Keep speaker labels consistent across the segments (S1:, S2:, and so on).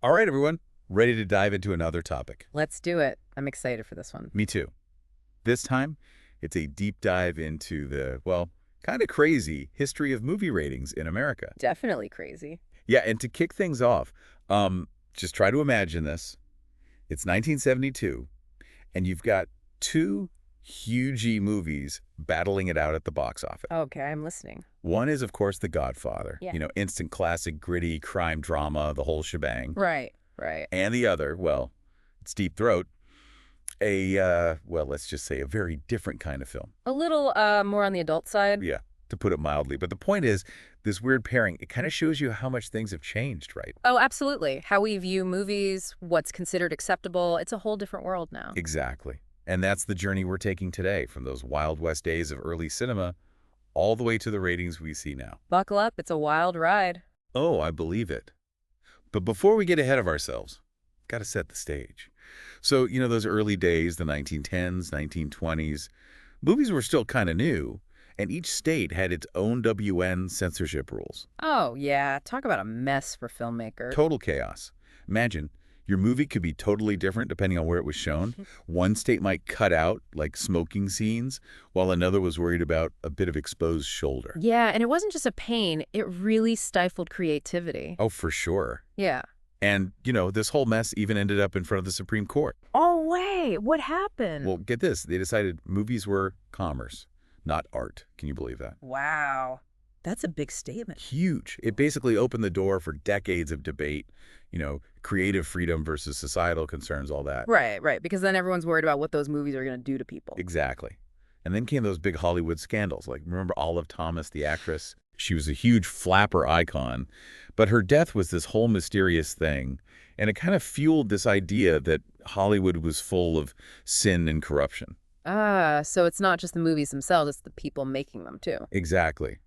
S1: All right, everyone, ready to dive into another topic.
S2: Let's do it. I'm excited for this one.
S1: Me too. This time, it's a deep dive into the, well, kind of crazy history of movie ratings in America.
S2: Definitely crazy.
S1: Yeah, and to kick things off, just try to imagine this. It's 1972, and you've got two huge movies battling it out at the box office.
S2: Okay, I'm listening.
S1: One is, of course, The Godfather.
S2: Yeah.
S1: Instant classic, gritty, crime drama, the whole shebang.
S2: Right, right.
S1: And the other, well, it's Deep Throat, well, let's just say a very different kind of film.
S2: A little more on the adult side.
S1: Yeah, to put it mildly. But the point is, this weird pairing, it kind of shows you how much things have changed, right?
S2: Oh, absolutely. How we view movies, what's considered acceptable. It's a whole different world now.
S1: Exactly. And that's the journey we're taking today, from those Wild West days of early cinema all the way to the ratings we see now.
S2: Buckle up. It's a wild ride.
S1: Oh, I believe it. But before we get ahead of ourselves, got to set the stage. So, those early days, the 1910s, 1920s, movies were still kind of new, and each state had its own WN censorship rules.
S2: Oh, yeah. Talk about a mess for filmmakers.
S1: Total chaos. Imagine, your movie could be totally different depending on where it was shown. One state might cut out, like, smoking scenes, while another was worried about a bit of exposed shoulder.
S2: Yeah, and it wasn't just a pain. It really stifled creativity.
S1: Oh, for sure.
S2: Yeah.
S1: And, this whole mess even ended up in front of the Supreme Court.
S2: Oh, wait. What happened?
S1: Well, get this. They decided movies were commerce, not art. Can you believe that?
S2: Wow. That's a big statement.
S1: Huge. It basically opened the door for decades of debate, creative freedom versus societal concerns, all that.
S2: Right, right. Because then everyone's worried about what those movies are going to do to people.
S1: Exactly. And then came those big Hollywood scandals. Like, remember Olive Thomas, the actress? She was a huge flapper icon, but her death was this whole mysterious thing, and it kind of fueled this idea that Hollywood was full of sin and corruption.
S2: Ah, so it's not just the movies themselves, it's the people making them too.
S1: Exactly.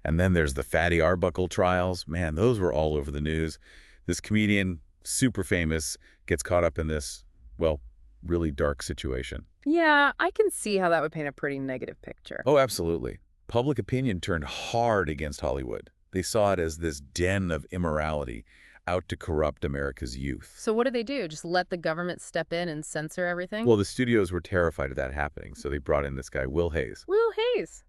S1: And then there's the Fatty Arbuckle trials. Man, those were all over the news. This comedian, super famous, gets caught up in this, well, really dark situation.
S2: Yeah, I can see how that would paint a pretty negative picture.
S1: Oh, absolutely. Public opinion turned hard against Hollywood. They saw it as this den of immorality out to corrupt America's youth.
S2: So what did they do? Just let the government step in and censor everything?
S1: Well, the studios were terrified of that happening, so they brought in this guy, Will Hayes.
S2: Will Hayes.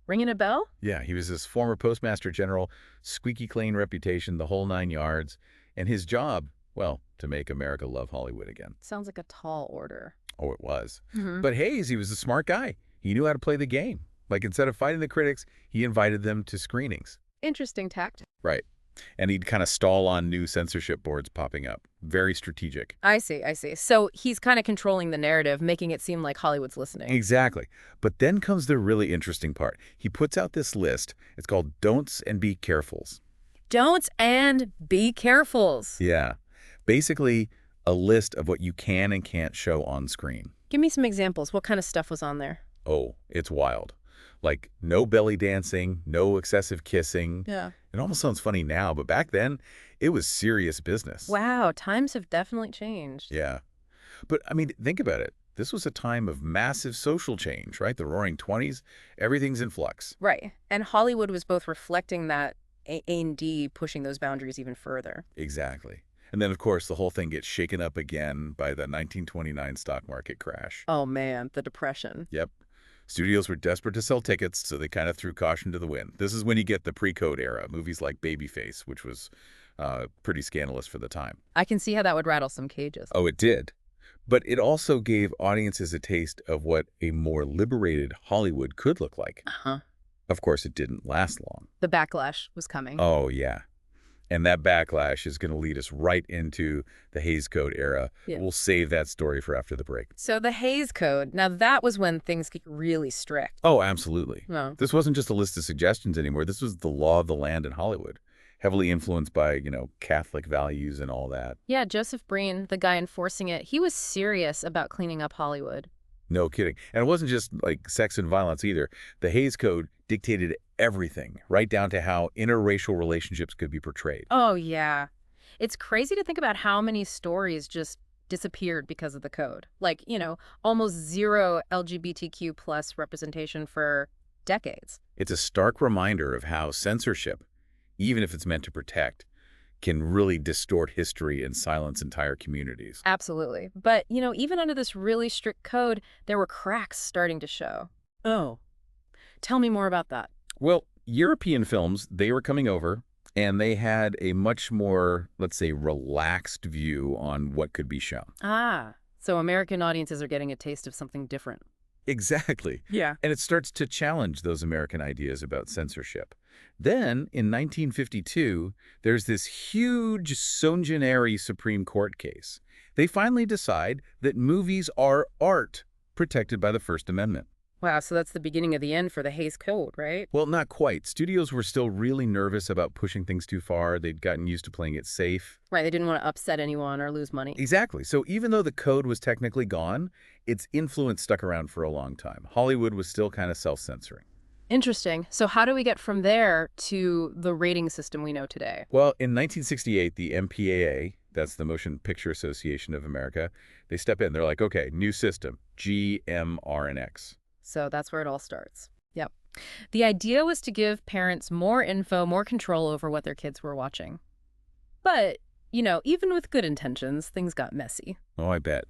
S2: Ringing a bell?
S1: Yeah, he was this former postmaster general, squeaky clean reputation, the whole 9 yards. And his job, well, to make America love Hollywood again.
S2: Sounds like a tall order.
S1: Oh, it was.
S2: Mm-hmm.
S1: But Hayes, he was a smart guy. He knew how to play the game. Like, instead of fighting the critics, he invited them to screenings.
S2: Interesting tactic.
S1: Right. And he'd kind of stall on new censorship boards popping up. Very strategic.
S2: I see, I see. So he's kind of controlling the narrative, making it seem like Hollywood's listening.
S1: Exactly. But then comes the really interesting part. He puts out this list. It's called Don'ts and Be Carefuls.
S2: Don'ts and be carefuls.
S1: Yeah. Basically, a list of what you can and can't show on screen.
S2: Give me some examples. What kind of stuff was on there?
S1: Oh, it's wild. Like, no belly dancing, no excessive kissing.
S2: Yeah.
S1: It almost sounds funny now, but back then, it was serious business.
S2: Wow, times have definitely changed.
S1: Yeah. But, I mean, think about it. This was a time of massive social change, right? The Roaring '20s, everything's in flux.
S2: Right. And Hollywood was both reflecting that A&D pushing those boundaries even further.
S1: Exactly. And then, of course, the whole thing gets shaken up again by the 1929 stock market crash.
S2: Oh, man, the Depression.
S1: Yep. Studios were desperate to sell tickets, so they kind of threw caution to the wind. This is when you get the pre-code era, movies like Babyface, which was pretty scandalous for the time.
S2: I can see how that would rattle some cages.
S1: Oh, it did. But it also gave audiences a taste of what a more liberated Hollywood could look like.
S2: Uh-huh.
S1: Of course, it didn't last long.
S2: The backlash was coming.
S1: Oh, yeah. And that backlash is going to lead us right into the Hays Code era.
S2: Yeah.
S1: We'll save that story for after the break.
S2: So the Hays Code, now that was when things get really strict.
S1: Oh, absolutely.
S2: No.
S1: This wasn't just a list of suggestions anymore. This was the law of the land in Hollywood, heavily influenced by, Catholic values and all that.
S2: Yeah, Joseph Breen, the guy enforcing it, he was serious about cleaning up Hollywood.
S1: No kidding. And it wasn't just like sex and violence either. The Hays Code dictated everything, right down to how interracial relationships could be portrayed.
S2: Oh, yeah. It's crazy to think about how many stories just disappeared because of the code. Like, almost zero LGBTQ plus representation for decades.
S1: It's a stark reminder of how censorship, even if it's meant to protect, can really distort history and silence entire communities.
S2: Absolutely. But, even under this really strict code, there were cracks starting to show. Oh, tell me more about that.
S1: Well, European films, they were coming over, and they had a much more, let's say, relaxed view on what could be shown.
S2: Ah, so American audiences are getting a taste of something different.
S1: Exactly.
S2: Yeah.
S1: And it starts to challenge those American ideas about censorship. Then, in 1952, there's this huge Sonjaneri Supreme Court case. They finally decide that movies are art protected by the First Amendment.
S2: Wow, so that's the beginning of the end for the Hays Code, right?
S1: Well, not quite. Studios were still really nervous about pushing things too far. They'd gotten used to playing it safe.
S2: Right, they didn't want to upset anyone or lose money.
S1: Exactly. So even though the code was technically gone, its influence stuck around for a long time. Hollywood was still kind of self-censoring.
S2: Interesting. So how do we get from there to the rating system we know today?
S1: Well, in 1968, the MPAA, that's the Motion Picture Association of America, they step in. They're like, okay, new system, GMRNX.
S2: So that's where it all starts. Yep. The idea was to give parents more info, more control over what their kids were watching. But, even with good intentions, things got messy.
S1: Oh, I bet.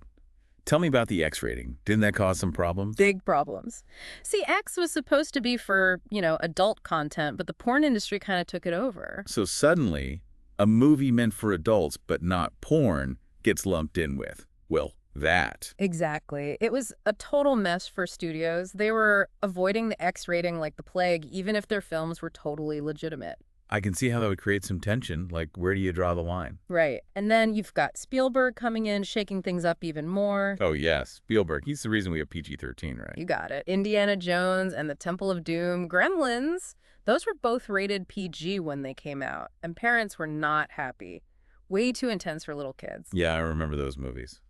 S1: Tell me about the X rating. Didn't that cause some problems?
S2: Big problems. See, X was supposed to be for, adult content, but the porn industry kind of took it over.
S1: So suddenly, a movie meant for adults but not porn gets lumped in with, well, that.
S2: Exactly. It was a total mess for studios. They were avoiding the X rating like the plague, even if their films were totally legitimate.
S1: I can see how that would create some tension. Like, where do you draw the line?
S2: Right. And then you've got Spielberg coming in, shaking things up even more.
S1: Oh, yes. Spielberg. He's the reason we have PG-13, right?
S2: You got it. Indiana Jones and the Temple of Doom, Gremlins, those were both rated PG when they came out, and parents were not happy. Way too intense for little kids.
S1: Yeah, I remember those movies.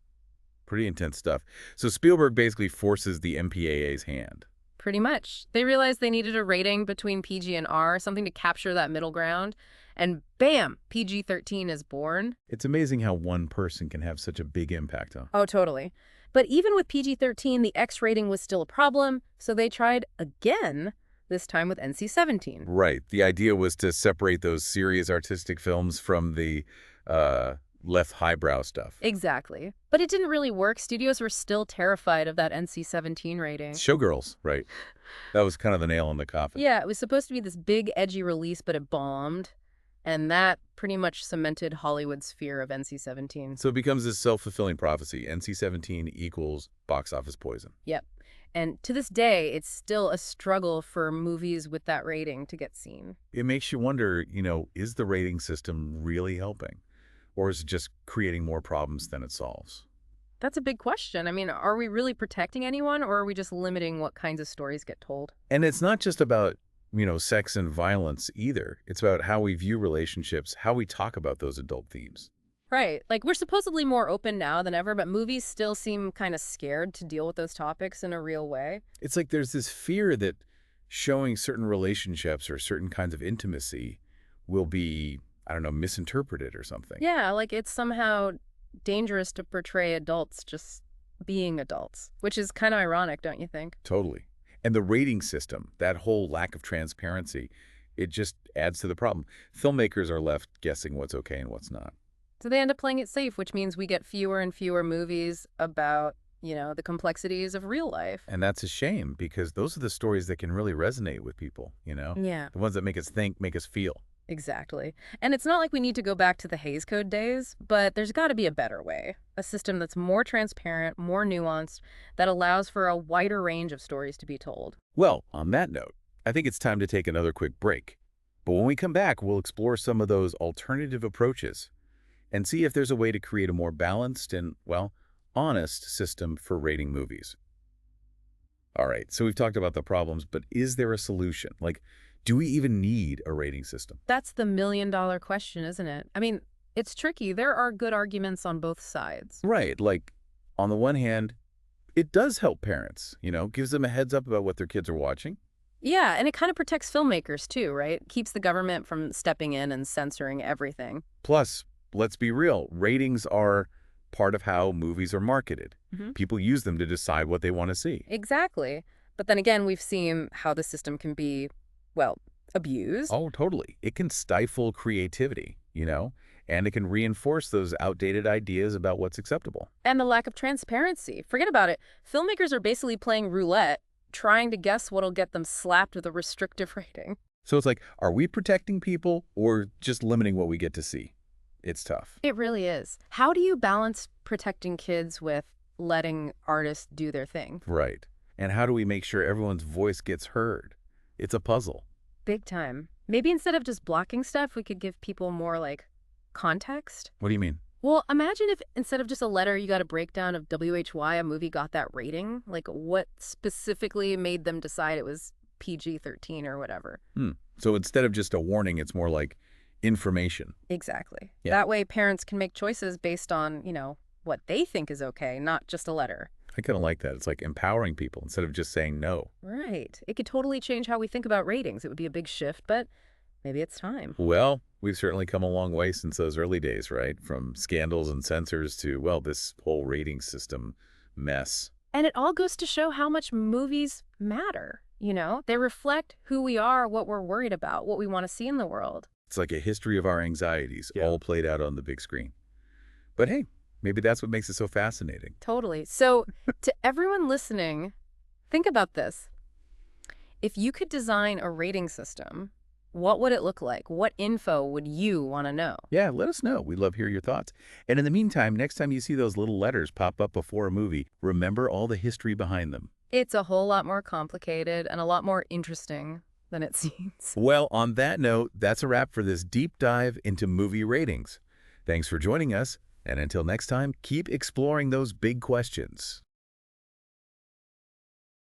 S1: Pretty intense stuff. So Spielberg basically forces the MPAA's hand.
S2: Pretty much. They realized they needed a rating between PG and R, something to capture that middle ground. And bam, PG-13 is born.
S1: It's amazing how one person can have such a big impact, huh?
S2: Oh, totally. But even with PG-13, the X rating was still a problem, so they tried again, this time with NC-17.
S1: Right. The idea was to separate those serious artistic films from the left highbrow stuff.
S2: Exactly. But it didn't really work. Studios were still terrified of that NC-17 rating.
S1: Showgirls, right. That was kind of the nail in the coffin.
S2: Yeah, it was supposed to be this big, edgy release, but it bombed. And that pretty much cemented Hollywood's fear of NC-17.
S1: So it becomes this self-fulfilling prophecy. NC-17 equals box office poison.
S2: Yep. And to this day, it's still a struggle for movies with that rating to get seen.
S1: It makes you wonder, is the rating system really helping? Or is it just creating more problems than it solves?
S2: That's a big question. I mean, are we really protecting anyone, or are we just limiting what kinds of stories get told?
S1: And it's not just about, sex and violence either. It's about how we view relationships, how we talk about those adult themes.
S2: Right. Like, we're supposedly more open now than ever, but movies still seem kind of scared to deal with those topics in a real way.
S1: It's like there's this fear that showing certain relationships or certain kinds of intimacy will be, I don't know, misinterpreted or something.
S2: Yeah, like it's somehow dangerous to portray adults just being adults, which is kind of ironic, don't you think?
S1: Totally. And the rating system, that whole lack of transparency, it just adds to the problem. Filmmakers are left guessing what's okay and what's not.
S2: So they end up playing it safe, which means we get fewer and fewer movies about, the complexities of real life.
S1: And that's a shame because those are the stories that can really resonate with people,
S2: Yeah.
S1: The ones that make us think, make us feel.
S2: Exactly. And it's not like we need to go back to the Hays Code days, but there's got to be a better way. A system that's more transparent, more nuanced, that allows for a wider range of stories to be told.
S1: Well, on that note, I think it's time to take another quick break. But when we come back, we'll explore some of those alternative approaches and see if there's a way to create a more balanced and, honest system for rating movies. All right, so we've talked about the problems, but is there a solution? Do we even need a rating system?
S2: That's the million-dollar question, isn't it? I mean, it's tricky. There are good arguments on both sides.
S1: Right, on the one hand, it does help parents, gives them a heads up about what their kids are watching.
S2: Yeah, and it kind of protects filmmakers too, right? Keeps the government from stepping in and censoring everything.
S1: Plus, let's be real, ratings are part of how movies are marketed. People use them to decide what they want to see.
S2: Exactly. But then again, we've seen how the system can be, abused.
S1: Oh, totally. It can stifle creativity, And it can reinforce those outdated ideas about what's acceptable.
S2: And the lack of transparency. Forget about it. Filmmakers are basically playing roulette, trying to guess what'll get them slapped with a restrictive rating.
S1: So it's like, are we protecting people or just limiting what we get to see? It's tough.
S2: It really is. How do you balance protecting kids with letting artists do their thing?
S1: Right. And how do we make sure everyone's voice gets heard? It's a puzzle.
S2: Big time. Maybe instead of just blocking stuff, we could give people more, like, context?
S1: What do you mean?
S2: Well, imagine if instead of just a letter, you got a breakdown of why a movie got that rating. Like, what specifically made them decide it was PG-13 or whatever.
S1: So instead of just a warning, it's more like information.
S2: Exactly.
S1: Yeah.
S2: That way parents can make choices based on, what they think is okay, not just a letter.
S1: I kind of like that. It's like empowering people instead of just saying no.
S2: Right. It could totally change how we think about ratings. It would be a big shift, but maybe it's time.
S1: Well, we've certainly come a long way since those early days, right? From scandals and censors to, well, this whole rating system mess.
S2: And it all goes to show how much movies matter. They reflect who we are, what we're worried about, what we want to see in the world.
S1: It's like a history of our anxieties,
S2: Yeah.
S1: all played out on the big screen. But hey, maybe that's what makes it so fascinating.
S2: Totally. So, to everyone listening, think about this. If you could design a rating system, what would it look like? What info would you want to know?
S1: Yeah, let us know. We'd love to hear your thoughts. And in the meantime, next time you see those little letters pop up before a movie, remember all the history behind them.
S2: It's a whole lot more complicated and a lot more interesting than it seems.
S1: Well, on that note, that's a wrap for this deep dive into movie ratings. Thanks for joining us, and until next time, keep exploring those big questions.